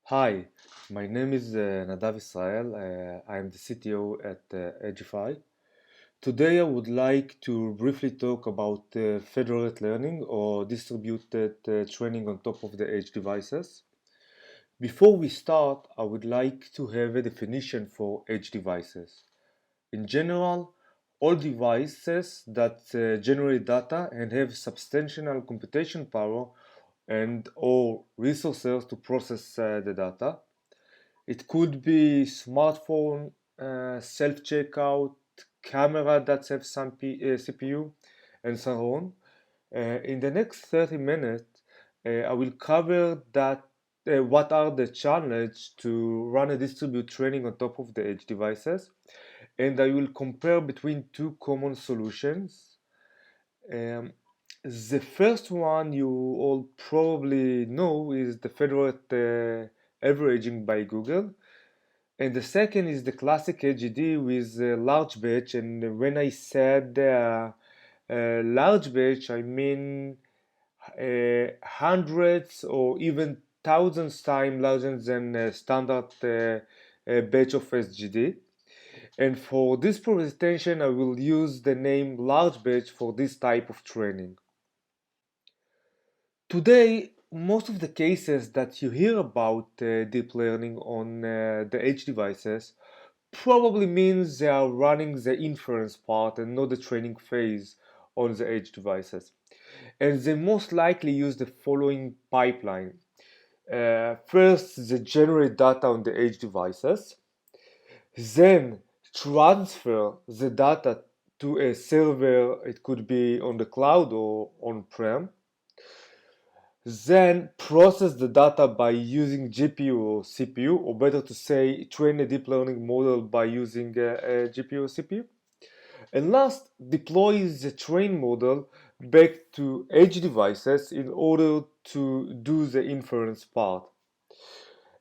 Hi, my name is Nadav Israel. I am the CTO at Edgify. Today, I would like to briefly talk about federated learning or distributed training on top of the edge devices. Before we start, I would like to have a definition for edge devices. In general, all devices that generate data and have substantial computation power and or resources to process the data. It could be smartphone, self-checkout, camera that have some CPU, and so on. In the next 30 minutes, I will cover that what are the challenges to run a distributed training on top of the edge devices, and I will compare between two common solutions. Um, the first one you all probably know is the federated averaging by Google. And the second is the classic AGD with large batch. And when I said large batch, I mean hundreds or even thousands times larger than standard batch of SGD. And for this presentation, I will use the name large batch for this type of training. Today, most of the cases that you hear about deep learning on the edge devices probably means they are running the inference part and not the training phase on the edge devices. And they most likely use the following pipeline. First, they generate data on the edge devices, then transfer the data to a server, it could be on the cloud or on-prem, then process the data by using GPU or CPU, or better to say, train a deep learning model by using a GPU or CPU. And last, deploy the train model back to edge devices in order to do the inference part.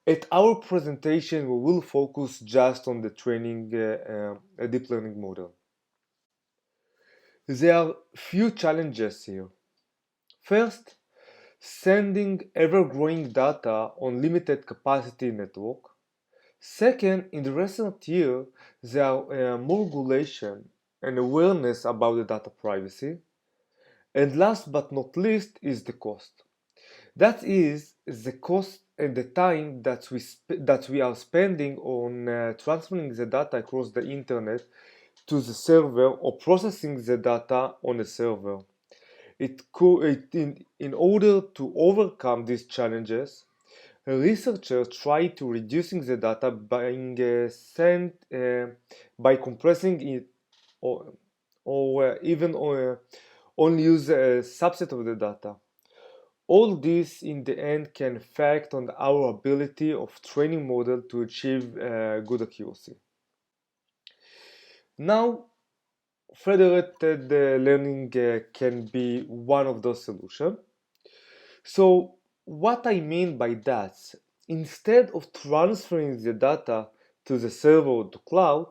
At our presentation, we will focus just on the training a deep learning model. There are few challenges here. First, sending ever-growing data on limited capacity network. Second, in the recent year, there are more regulation and awareness about the data privacy. And last but not least is the cost. That is the cost and the time that we are spending on transferring the data across the internet to the server or processing the data on a server. In order to overcome these challenges, researchers try to reducing the data by compressing it or even only use a subset of the data. All this in the end can affect on our ability of training model to achieve good accuracy. Now, federated learning can be one of those solutions. So what I mean by that, instead of transferring the data to the server or to cloud,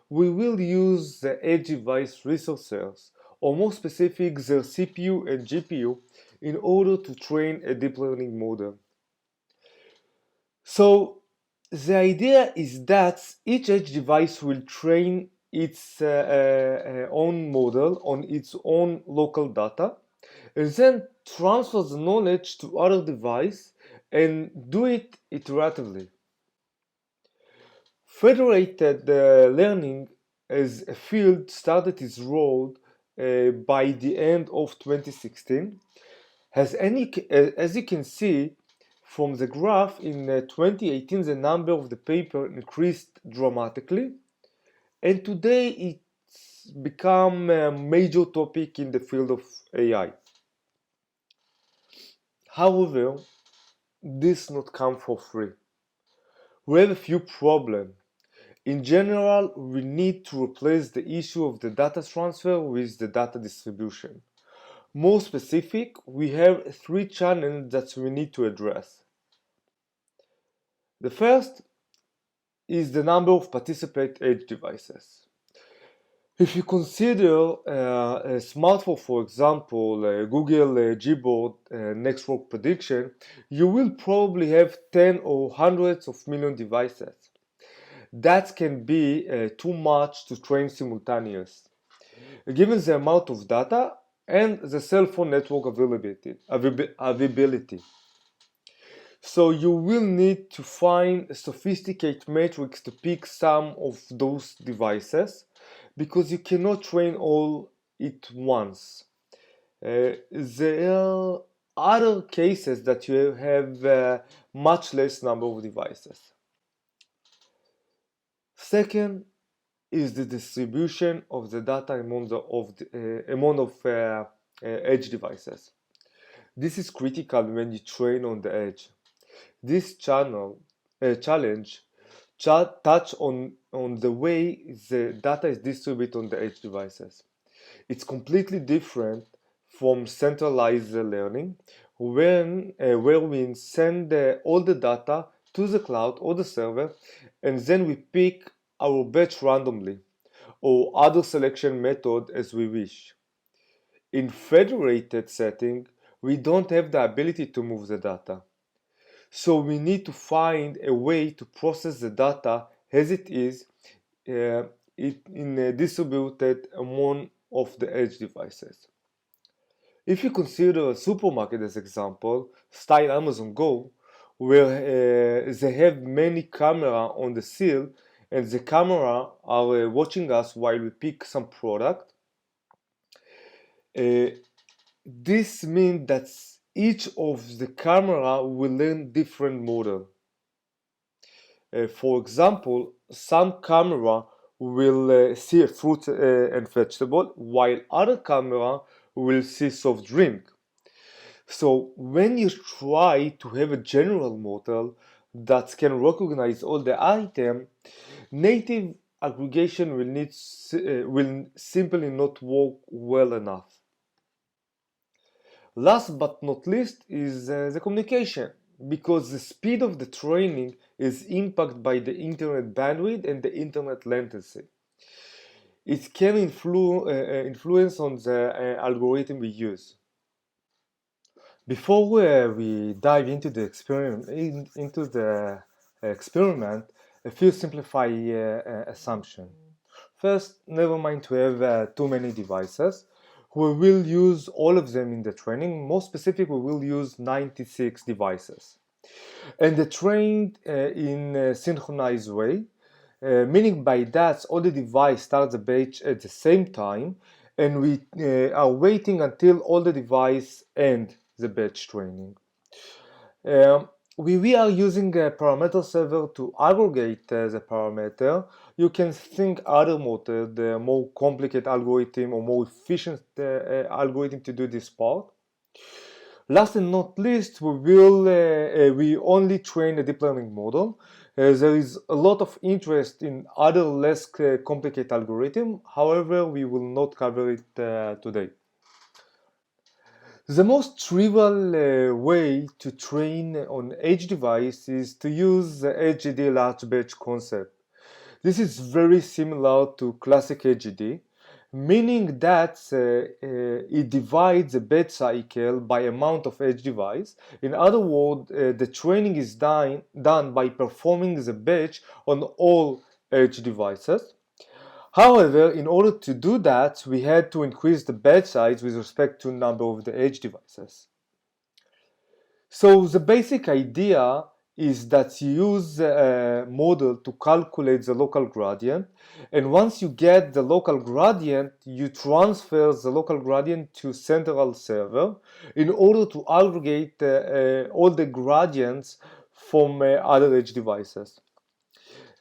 we will use the edge device resources, or more specific, their CPU and GPU, in order to train a deep learning model. So the idea is that each edge device will train its own model on its own local data and then transfer the knowledge to other device and do it iteratively. Federated learning as a field started its role by the end of 2016. As you can see from the graph, in 2018 the number of the paper increased dramatically, and today it's become a major topic in the field of AI. However, this not come for free. We have a few problems. In general, we need to replace the issue of the data transfer with the data distribution. More specific, we have three challenges that we need to address. The first is the number of participant edge devices. If you consider a smartphone, for example, Google Gboard network prediction, you will probably have 10 or hundreds of million devices. That can be too much to train simultaneous, given the amount of data and the cell phone network availability. So you will need to find a sophisticated matrix to pick some of those devices because you cannot train all at once. There are other cases that you have much less number of devices. Second is the distribution of the data among edge devices. This is critical when you train on the edge. This challenge touch on the way the data is distributed on the edge devices. It's completely different from centralized learning where we send all the data to the cloud or the server and then we pick our batch randomly or other selection method as we wish. In federated setting, we don't have the ability to move the data. So we need to find a way to process the data as it is distributed among of the edge devices. If you consider a supermarket as example, style Amazon Go, where they have many camera on the sill and the camera are watching us while we pick some product, this means that each of the camera will learn different model. For example, some camera will see a fruit and vegetable, while other camera will see soft drink. So when you try to have a general model that can recognize all the items, native aggregation will simply not work well enough. Last but not least is the communication, because the speed of the training is impacted by the internet bandwidth and the internet latency. It can influence on the algorithm we use. Before we dive into the experiment, a few simplified assumptions. First, never mind to have too many devices. We will use all of them in the training. More specific, we will use 96 devices. And the trained in a synchronized way, meaning by that all the device starts the batch at the same time, and we are waiting until all the device end the batch training. We are using a parameter server to aggregate the parameter. You can think other method, more complicated algorithm or more efficient algorithm to do this part. Last and not least, we only train a deep learning model. There is a lot of interest in other less complicated algorithm. However, we will not cover it today. The most trivial way to train on edge device is to use the HGD large batch concept. This is very similar to classic HGD, meaning that it divides the batch cycle by amount of edge device. In other words, the training is done by performing the batch on all edge devices. However, in order to do that, we had to increase the batch size with respect to number of the edge devices. So the basic idea is that you use a model to calculate the local gradient, and once you get the local gradient, you transfer the local gradient to central server in order to aggregate all the gradients from other edge devices.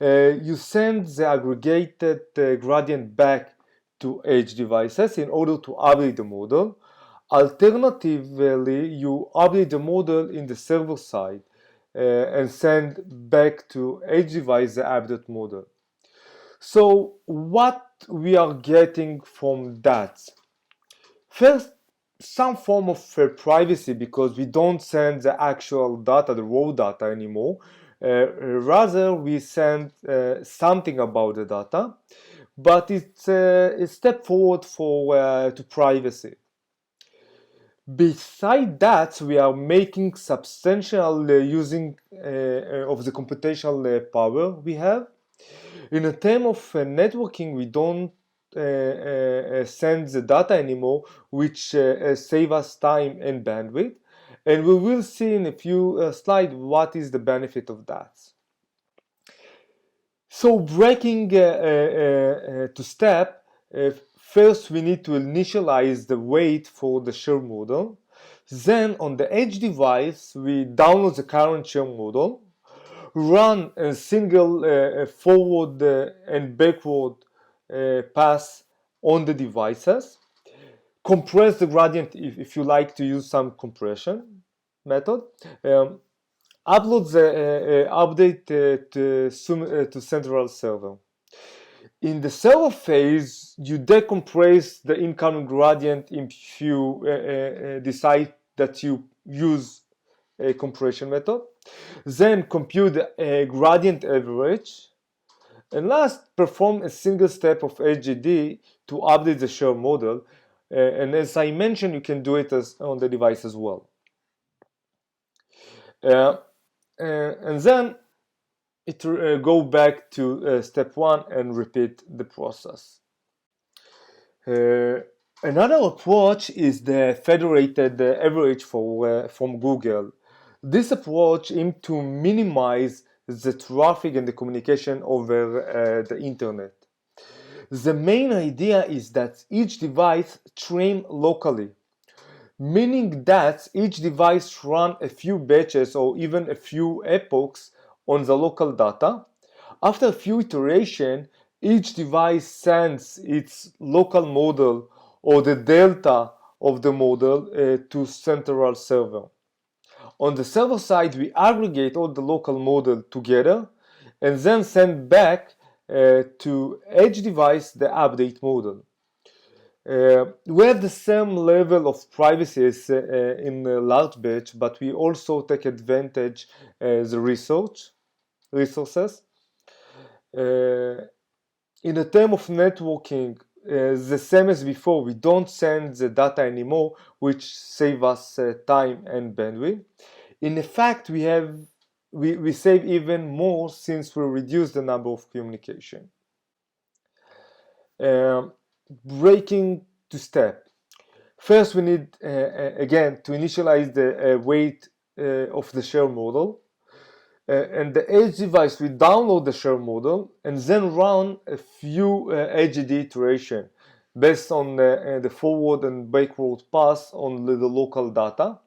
You send the aggregated gradient back to edge devices in order to update the model. Alternatively, you update the model in the server side and send back to edge device the updated model. So what we are getting from that? First, some form of privacy, because we don't send the actual data, the raw data anymore. Rather, we send something about the data, but it's a step forward to privacy. Beside that, we are making substantial using of the computational power we have. In a term of networking, we don't send the data anymore, which save us time and bandwidth. And we will see in a few slides what is the benefit of that. So breaking to step, first we need to initialize the weight for the share model. Then on the edge device, we download the current share model, run a single forward and backward pass on the devices, compress the gradient if you like to use some compression method, upload the update to central server. In the server phase, you decompress the incoming gradient if you decide that you use a compression method. Then compute a gradient average. And last, perform a single step of HGD to update the share model. And as I mentioned, you can do it on the device as well. And then it go back to step one and repeat the process. Another approach is the federated average from Google. This approach aims to minimize the traffic and the communication over the internet. The main idea is that each device trains locally, meaning that each device runs a few batches or even a few epochs on the local data. After a few iterations, each device sends its local model or the delta of the model to central server. On the server side, we aggregate all the local model together and then send back to each device the update model. We have the same level of privacy as in a large batch, but we also take advantage the resources. In the term of networking, the same as before, we don't send the data anymore, which save us time and bandwidth. In fact, we save even more since we reduce the number of communication. Breaking to step. First, we need, again, to initialize the weight of the share model. And the edge device, we download the share model and then run a few HGD iteration based on the forward and backward pass on the local data.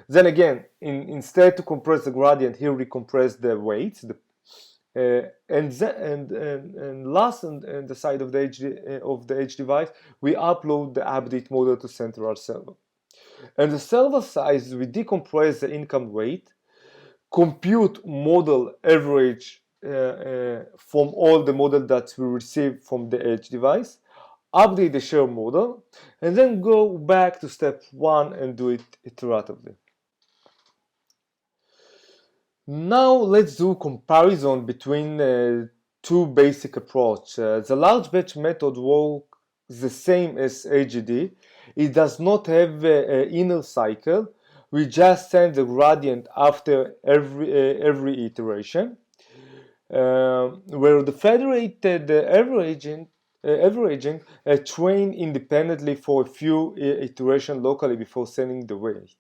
Then again, instead to compress the gradient, here we compress the weights, and last on the side of the edge device, we upload the update model to central server. And the server side, we decompress the income weight, compute model average from all the model that we receive from the edge device, update the share model, and then go back to step one and do it iteratively. Now let's do comparison between two basic approaches. The large batch method works the same as AGD. It does not have an inner cycle. We just send the gradient after every iteration. Where the federated averaging train independently for a few iterations locally before sending the weight.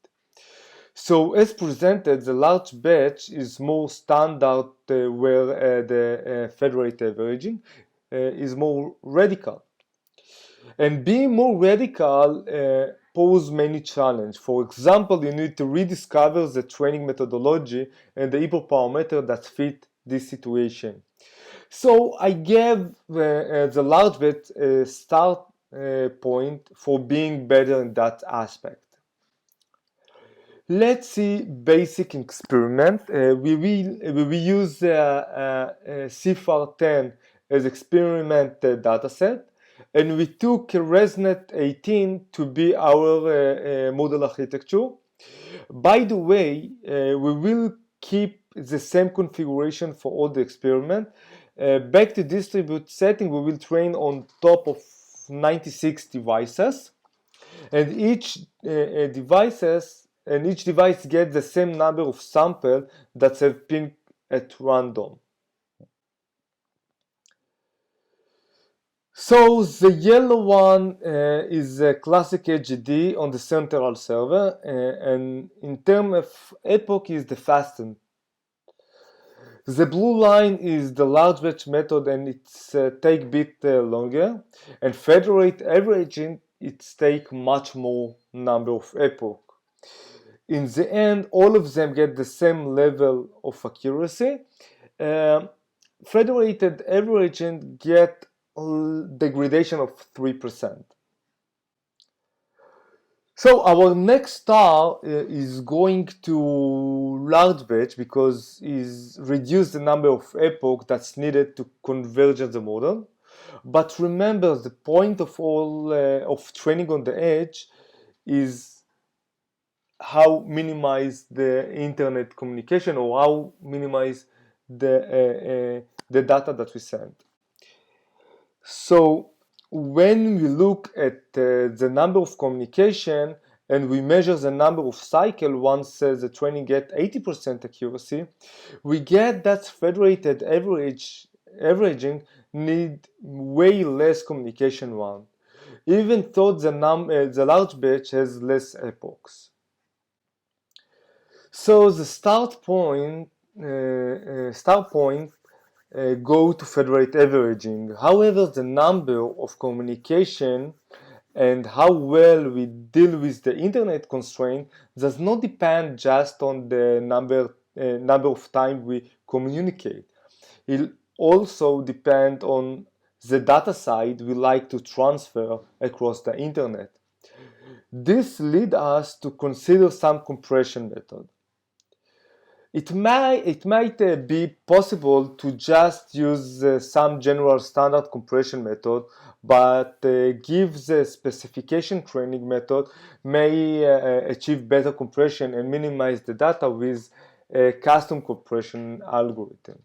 So as presented, the large batch is more standard where the federated averaging is more radical. And being more radical poses many challenges. For example, you need to rediscover the training methodology and the hyperparameter that fit this situation. So I gave the large batch a start point for being better in that aspect. Let's see basic experiment. We will use CFAR10 as experiment dataset, and we took ResNet 18 to be our model architecture. By the way, we will keep the same configuration for all the experiment, Back to distribute setting, we will train on top of 96 devices, and each device gets the same number of samples that have been at random. So the yellow one is a classic HDD on the central server, and in terms of epoch is the fastest. The blue line is the large batch method, and it's take bit longer, and federate averaging it's take much more number of epoch. In the end, all of them get the same level of accuracy. Uh, Federated averaging get degradation of 3%. So our next star is going to large batch because is reduce the number of epoch that's needed to converge the model. But remember, the point of all of training on the edge is how minimize the internet communication, or how minimize the data that we send. So when we look at the number of communication and we measure the number of cycle once the training get 80% accuracy, we get that federated averaging need way less communication one, even though the large batch has less epochs. So the start point go to federate averaging. However, the number of communication and how well we deal with the internet constraint does not depend just on the number of time we communicate. It also depends on the data side we like to transfer across the internet. This leads us to consider some compression method. It might be possible to just use some general standard compression method, but give the specification training method may achieve better compression and minimize the data with a custom compression algorithm.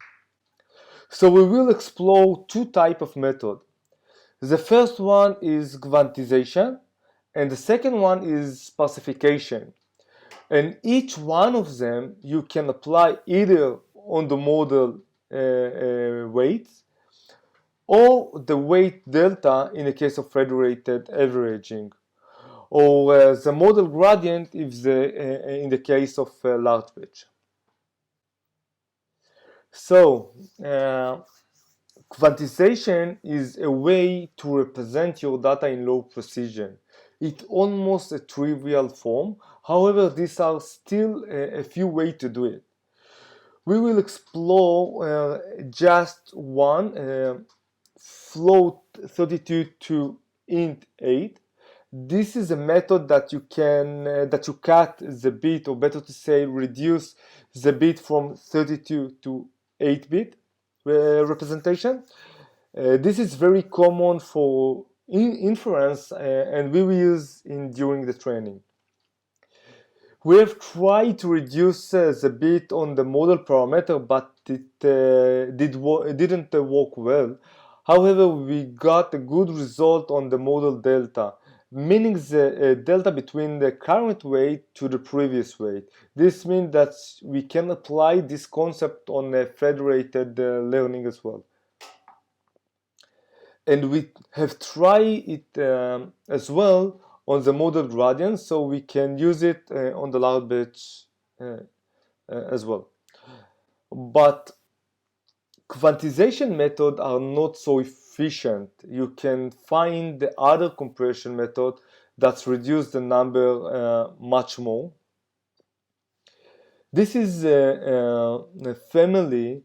So we will explore two types of method. The first one is quantization, and the second one is specification. And each one of them you can apply either on the model weights or the weight delta in the case of federated averaging, or the model gradient if in the case of large batch. So quantization is a way to represent your data in low precision. It's almost a trivial form. However, these are still a few ways to do it. We will explore just one, float 32 to int 8. This is a method that you can that you cut the bit, or better to say reduce the bit from 32 to 8-bit representation. This is very common for inference, and we will use during the training. We have tried to reduce the bit on the model parameter, but it didn't work well. However, we got a good result on the model delta, meaning the delta between the current weight to the previous weight. This means that we can apply this concept on federated learning as well. And we have tried it as well on the model gradient, so we can use it on the large batch as well. But quantization methods are not so efficient. You can find the other compression method that reduce the number much more. This is a family.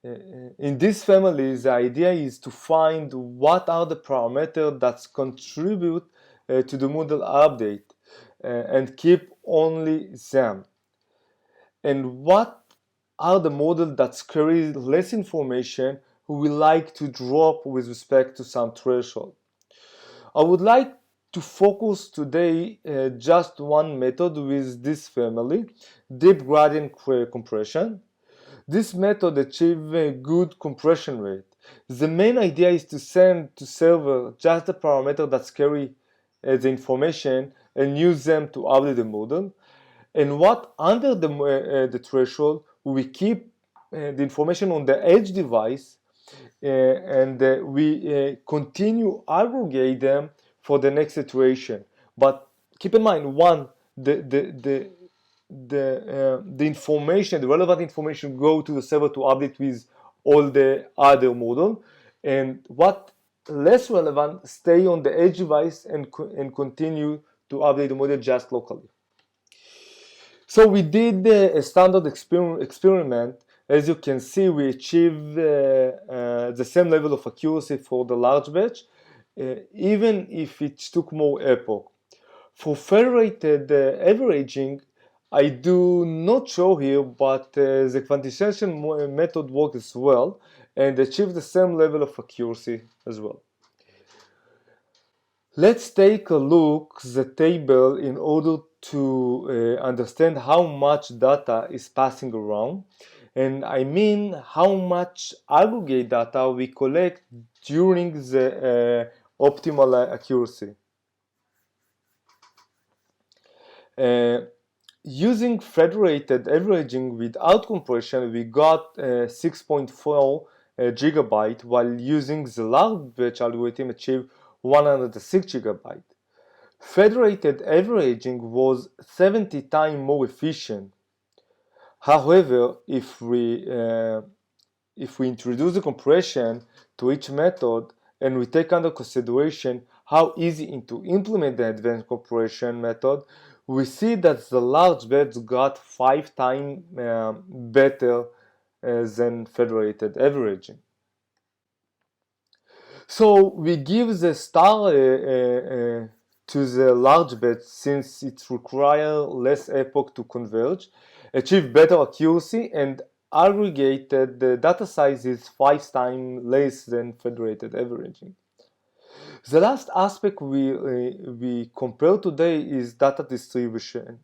In this family, the idea is to find what are the parameters that contribute to the model update and keep only them. And what are the models that carry less information who we like to drop with respect to some threshold. I would like to focus today just one method with this family, deep gradient compression. This method achieves a good compression rate. The main idea is to send to server just the parameter that carry the information and use them to update the model. And what under the threshold, we keep the information on the edge device and we continue aggregate them for the next iteration. But keep in mind, one, the information, the relevant information, go to the server to update with all the other model, and what less relevant stay on the edge device and continue to update the model just locally. So we did a standard experiment. As you can see, we achieved the same level of accuracy for the large batch, even if it took more epoch. For federated averaging, I do not show here, but the quantization method works as well and achieves the same level of accuracy as well. Let's take a look at the table in order to understand how much data is passing around. And I mean how much aggregate data we collect during the optimal accuracy. Using federated averaging without compression, we got 6.4 gigabyte, while using the large batch algorithm achieved 106 gigabyte. Federated averaging was 70 times more efficient. However, if we introduce the compression to each method and we take under consideration how easy it is to implement the advanced compression method, we see that the large batch got 5 times better than federated averaging. So we give the star to the large batch since it requires less epoch to converge, achieve better accuracy, and aggregated the data size is 5 times less than federated averaging. The last aspect we compare today is data distribution,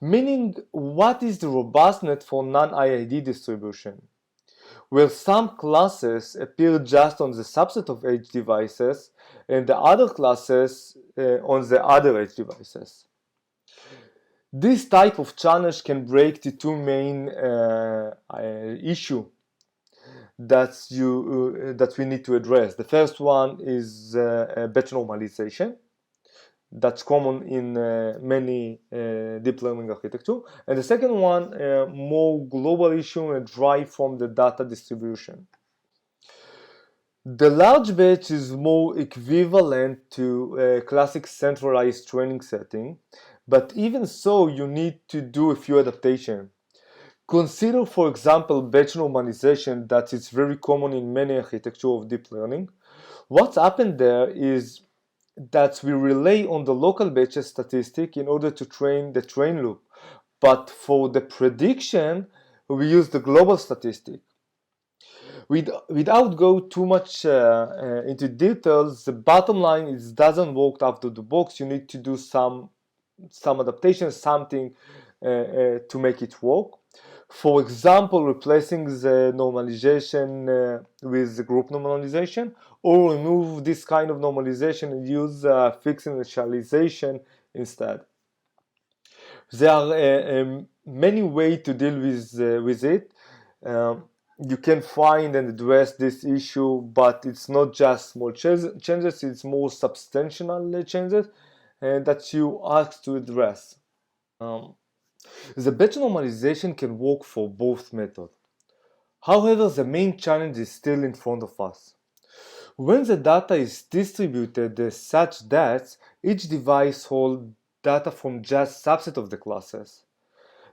meaning what is the robustness for non-IID distribution, where some classes appear just on the subset of edge devices and the other classes on the other edge devices. This type of challenge can break the two main issues that we need to address. The first one is batch normalization. That's common in many deep learning architecture. And the second one, more global issue and drive from the data distribution. The large batch is more equivalent to a classic centralized training setting, but even so, you need to do a few adaptations. Consider, for example, batch normalization that is very common in many architecture of deep learning. What's happened there is that we rely on the local batches statistic in order to train the train loop. But for the prediction, we use the global statistic. Without go too much into details, the bottom line is doesn't work out of the box. You need to do some adaptation, something to make it work. For example, replacing the normalization with the group normalization, or remove this kind of normalization and use fixed initialization instead. There are many ways to deal with it. You can find and address this issue, but it's not just small changes, it's more substantial changes that you ask to address. The batch normalization can work for both methods. However, the main challenge is still in front of us. When the data is distributed such that each device holds data from just subset of the classes,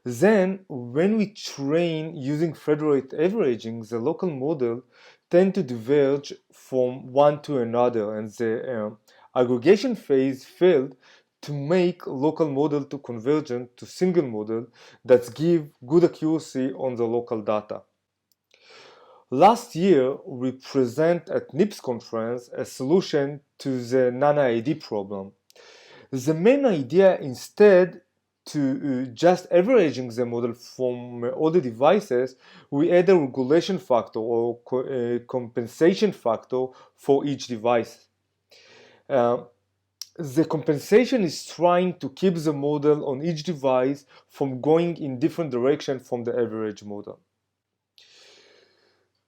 then when we train using federated averaging, the local model tend to diverge from one to another, and the aggregation phase failed to make local model to convergent to single model that give good accuracy on the local data. Last year, we present at NIPS conference a solution to the non-IID problem. The main idea instead to just averaging the model from all the devices, we add a regulation factor or compensation factor for each device. Uh, the compensation is trying to keep the model on each device from going in different direction from the average model.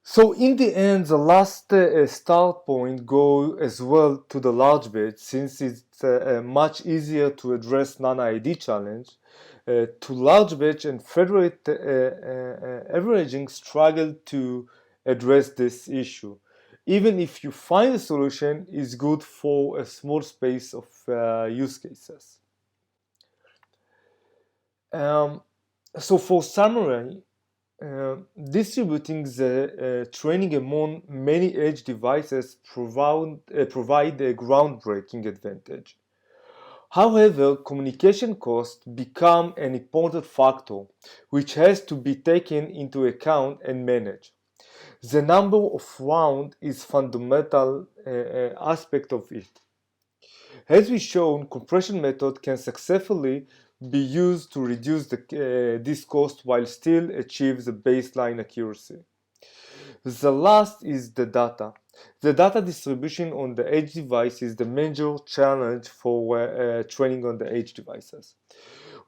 So in the end, the last start point go as well to the large batch, since it's much easier to address non-ID challenge. To large batch and federate averaging struggle to address this issue. Even if you find a solution, is good for a small space of use cases. Um, so for summary, distributing the training among many edge devices provide a groundbreaking advantage. However, communication costs become an important factor which has to be taken into account and managed. The number of rounds is fundamental aspect of it. As we shown, compression method can successfully be used to reduce this cost while still achieve the baseline accuracy. The last is the data. The data distribution on the edge device is the major challenge for training on the edge devices.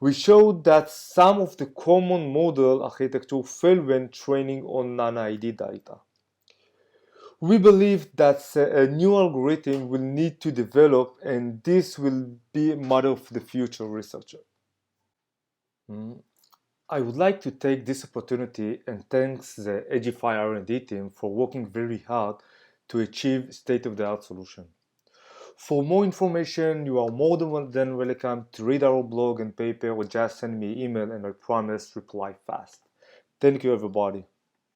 We showed that some of the common model architecture fail when training on non-ID data. We believe that a new algorithm will need to develop, and this will be a matter of the future researcher. I would like to take this opportunity and thank the Edgify R&D team for working very hard to achieve state-of-the-art solution. For more information, you are more than welcome to read our blog and paper or just send me an email and I promise reply fast. Thank you everybody.